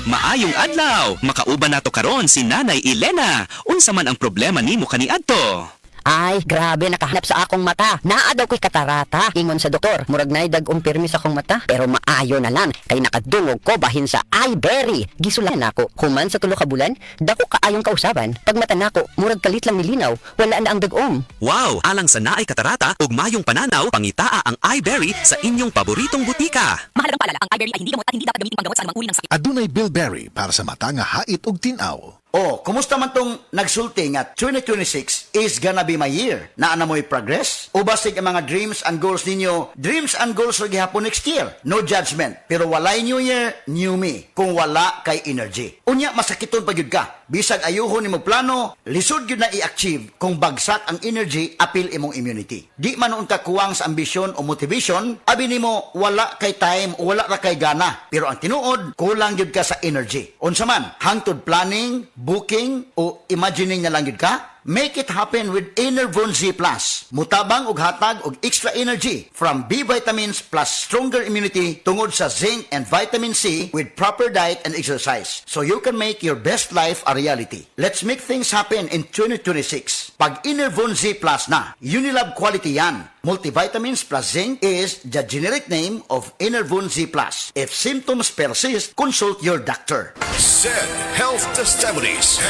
Maayong adlaw, makauban nato karon si Nanay Elena. Unsa man ang problema nimo kaniadto? Ay, grabe, nakahanap sa akong mata. Naa daw ko'y katarata. Ingon sa doktor, murag na dag umpirmi sa akong mata. Pero maayo na lang, kay nakadungog ko bahin sa iBerry. Gisulan ako, human sa tulo ka bulan, dako kaayong kausaban. Pag mata nako, murag kalit lang nilinaw, wala na ang dagom. Wow, alang sa naay katarata ug mayong pananaw, pangitaa ang iBerry sa inyong paboritong butika. Mahalagang paalala, ang iBerry ay hindi gamot at hindi dapat gamitin panggamot sa anumang uri ng sakit. Adunay Bilberry para sa mata nga hait ug tinaw. Oh, kumusta man tong nagsulti nga 2026 is gonna be my year? Naana mo'y progress? O basig ang mga dreams and goals ninyo, dreams and goals ra gihapon next year? No judgment. Pero walay new year, new me. Kung wala kay energy. Unya, masakiton pa gyud ka. Bisag ayuhon nimo plano, lisod gyud na i-achieve kung bagsak ang energy, apil imong immunity. Di man unta kuwang sa ambisyon o motivation, abi nimo wala kay time o wala ra kay gana. Pero ang tinuod, kulang gyud ka sa energy. Unsa man, hangtod planning, booking o imagining na lang yun ka? Make it happen with Enervon Z+. Mutabang og hatag og extra energy from B vitamins plus stronger immunity tungod sa zinc and vitamin C with proper diet and exercise. So you can make your best life a reality. Let's make things happen in 2026. Pag Enervon Z+ na, Unilab quality yan. Multivitamins plus zinc is the generic name of Enervon Z+. If symptoms persist, consult your doctor. SED Health Testimonies.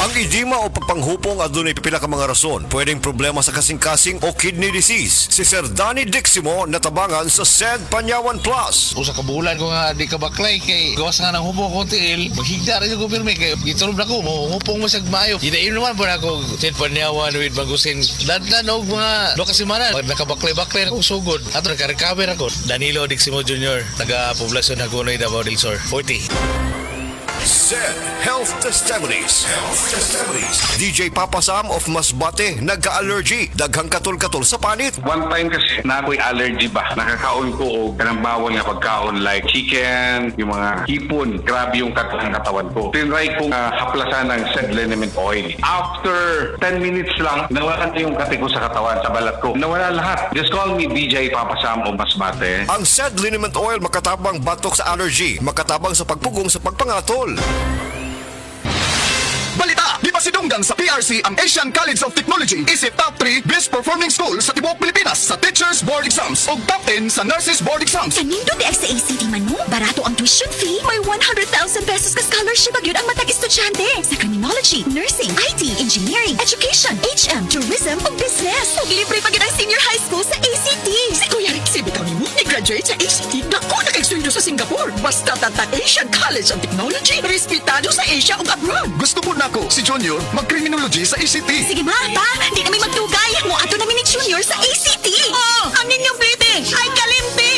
Ang edema o pagpanghupong adunay pipila ka mga rason. Pwedeng problema sa kasing-kasing o kidney disease. Si Sir Danny Diximo natabangan sa SED Panyawan Plus. Usa ka bulan ko nga di ka baklay kay gawas nga ng hupong ko tiil. Maghigda rin ko pirmi kay gitulob na ko mo hupong mo sa maayo. Gidain naman po na ako SED Panyawan with Bagusin. Dadlan og mga do kasi manan. Pag nakabaklay-baklay akong sugod. Ato naka-recover ako. Danilo Diximo Jr. Taga-Poblasyon Hagonoy, Davao del Sur. 40. SED Health Testimonies. DJ Papa Sam of Masbate nagka-allergy. Daghang katol-katol sa panit. One time kasi na ako'y allergy ba? Nakakaon ko o kanang bawal nga pagkaon like chicken, yung mga hipon. Grabe yung katawan ko. Tinry kong haplasan ng SED liniment oil. After 10 minutes lang, nawala na yung kati ko sa katawan, sa balat ko. Nawala lahat. Just call me DJ Papa Sam of Masbate. Ang SED liniment oil makatabang batok sa allergy, makatabang sa pagpugong sa pagpangatol. Balita! Di ba sidunggang sa PRC ang Asian College of Technology isip top 3 best performing school sa tibuok Pilipinas sa Teachers Board Exams o top 10 sa Nurses Board Exams. Kanindo di sa ACT man mo, barato ang tuition fee, may 100,000 pesos ka scholarship agyud ang matag estudyante sa criminology, nursing, IT, engineering, education, HM, tourism ug business. Ug libre pa gyud ang senior high school sa ACT. Si Kuya Rick bitaw nimo ni-graduate sa ACT, dako na kay sweldo sa Singapore. Basta tatag Asian College of Technology, respetado sa Asia ug abroad. Gusto po nako si Junior mag-criminology sa ACT. Sige ma, pa, di namin magdugay. Mo ato namin ni Junior sa ACT. Oh, ang inyong bleeding ay kalimpi.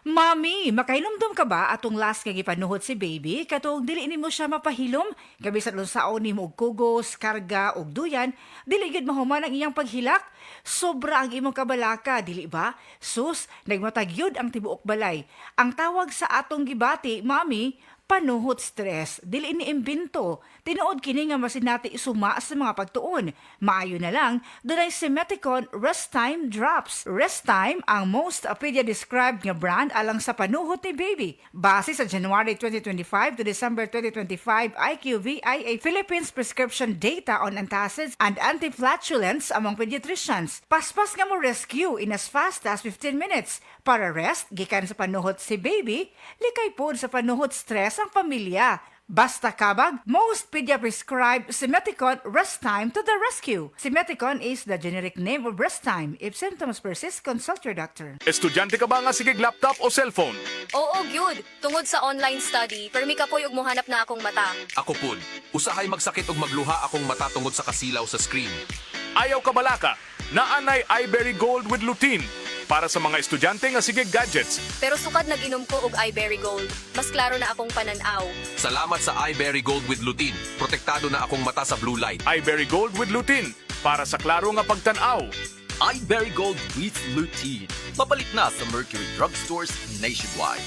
Mami, makailumdum ka ba atong last kay gipanuhot si baby? Katong dili nimo siya mapahilom, gabi sa lunsaon nimo og kugos, karga og duyan, dili gid mahuman ang iyang paghilak. Sobra ang imong kabalaka, dili ba? Sus, nagmatagyod ang tibuok balay. Ang tawag sa atong gibati, mami, panuhot stress, dili ni imbento. Tinuod kini nga masinati isuma sa mga pagtuon. Maayo na lang, dunay Simeticon Rest Time Drops. Rest Time ang most pedia-described nga brand alang sa panuhot ni baby. Base sa January 2025 to December 2025 IQVIA Philippines prescription data on antacids and anti-flatulence among pediatricians. Paspas nga mo rescue in as fast as 15 minutes. Para rest, gikan sa panuhot si baby, likay pod sa panuhot stress ang pamilya. Basta kabag, most pedia-prescribed Simeticon Rest Time to the rescue. Simeticon is the generic name of Rest Time. If symptoms persist, consult your doctor. Estudyante ka ba nga sigig laptop o cellphone? Oo, gyud. Tungod sa online study, permi ka po'y ug mohanap na akong mata. Ako pud, usahay magsakit ug magluha akong mata tungod sa kasilaw sa screen. Ayaw ka balaka. Naanay iBerry Gold with lutein para sa mga estudyante nga sigig gadgets. Pero sukad nag-inom ko og iBerry Gold. Mas klaro na akong pananaw. Salamat sa iBerry Gold with lutein. Protektado na akong mata sa blue light. iBerry Gold with lutein para sa klaro nga pagtanaw. iBerry Gold with lutein. Mapalit na sa Mercury Drugstores nationwide.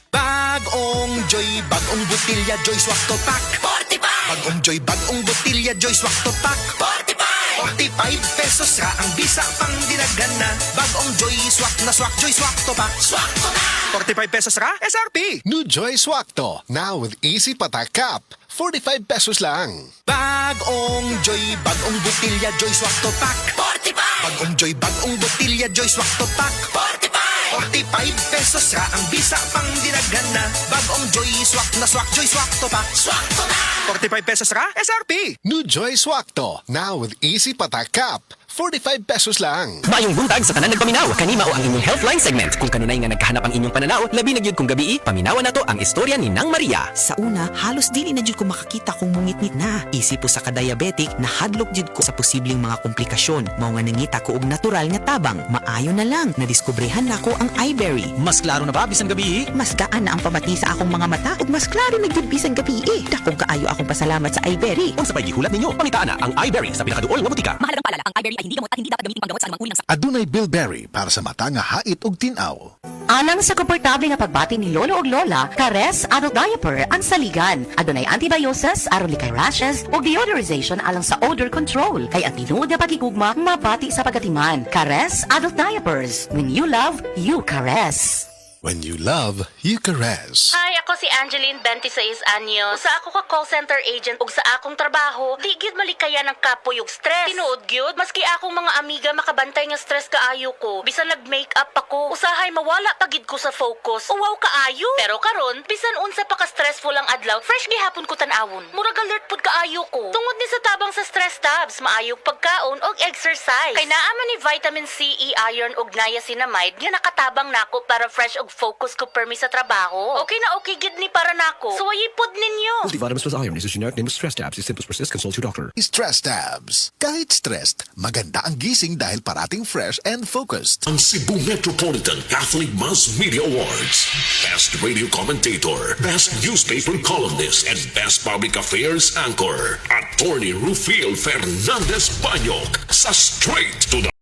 Bagong Joy, bagong botilya, Joy Swak to Pack. 45! Bagong Joy, bagong botilya, Joy Swak to Pack. 45! 45 pesos ra ang bisa pang dinagana. Bagong Joy Swak na swak, Joy Swak to pak. Swak to na! 45 pesos ka? SRP! New Joy Swakto, now with Easy Patak Cup. 45 pesos lang. Bagong Joy, bagong botilya, Joy Swak to pak. 45! Bagong Joy, bagong botilya, Joy Swak to pak. 45! 45 pesos ka ang bisa pang dinagana. Bagong Joy Swak na swak, Joy Swak to pak. Swak to na! 45 pesos ka? SRP! New Joy Swakto, now with Easy Patak Cup. 45 pesos lang. Mayong buntag sa tanan nagpaminaw. Kanima o ang inyong Healthline segment. Kung kanunay nga nagkahanap ang inyong pananaw, labi na gyud kung gabi, paminawan nato ang istorya ni Nang Maria. Sa una, halos dili na jud ko makakita kung mungit-ngit na. Isip po sa ka-diabetic, nahadlok jud ko sa posibleng mga komplikasyon. Mao nga nangita ko og natural nga tabang. Maayo na lang, nadiskubrehan nako ang iBerry. Mas klaro na ba bisan gabi? Mas gaan na ang pamati sa akong mga mata ug mas klaro na jud bisan gabi. Dakong kaayo akong pasalamat sa iBerry. Unsa pay gihulat ninyo? Pangitaan na ang iBerry sa pinakaduol nga butika. Mahalagang paalala, ang iBerry ay hindi gamot at hindi dapat gamitin panggamot sa anumang uri ng sakit. Adunay Bilberry para sa mata nga hait og tinaw. Alang sa komportable nga pagbati ni lolo ug lola, Kares adult diaper ang saligan. Adunay antibiosis aron likay rashes ug deodorization alang sa odor control. Kay ang tinuod nga pagigugma mabati sa pagatiman. Kares adult diapers. When you love, you caress. When you love, you caress. Hi, ako si Angeline, 26 anyos. Sa ako ka call center agent ug sa akong trabaho, di gyud malikaya ng kapoy ug stress. Tinuod gyud, maski akong mga amiga makabantay nga stress kaayo ko. Bisan nag-makeup ako, usahay mawala pagid ko sa focus. Uwaw kaayo. Pero karon, bisan unsa pa ka stressful ang adlaw, fresh gihapon ko tan-awon. Murag alert pud kaayo ko. Tungod ni sa tabang sa stress tabs, maayog pagkaon ug exercise. Kay naa man ni vitamin C, E, iron ug niacinamide nga nakatabang nako para fresh ug focus ko permi sa trabaho. Okay na okay gid ni para nako. Suwayi pod ninyo. Multivitamins plus iron is a generic name of stress tabs. If symptoms persist, consult your doctor. Stress tabs. Kahit stressed, maganda ang gising dahil parating fresh and focused. Ang Cebu Metropolitan Catholic Mass Media Awards. Best Radio Commentator, Best Newspaper Columnist, and Best Public Affairs Anchor. Attorney Rufiel Fernandez Banyok sa Straight to the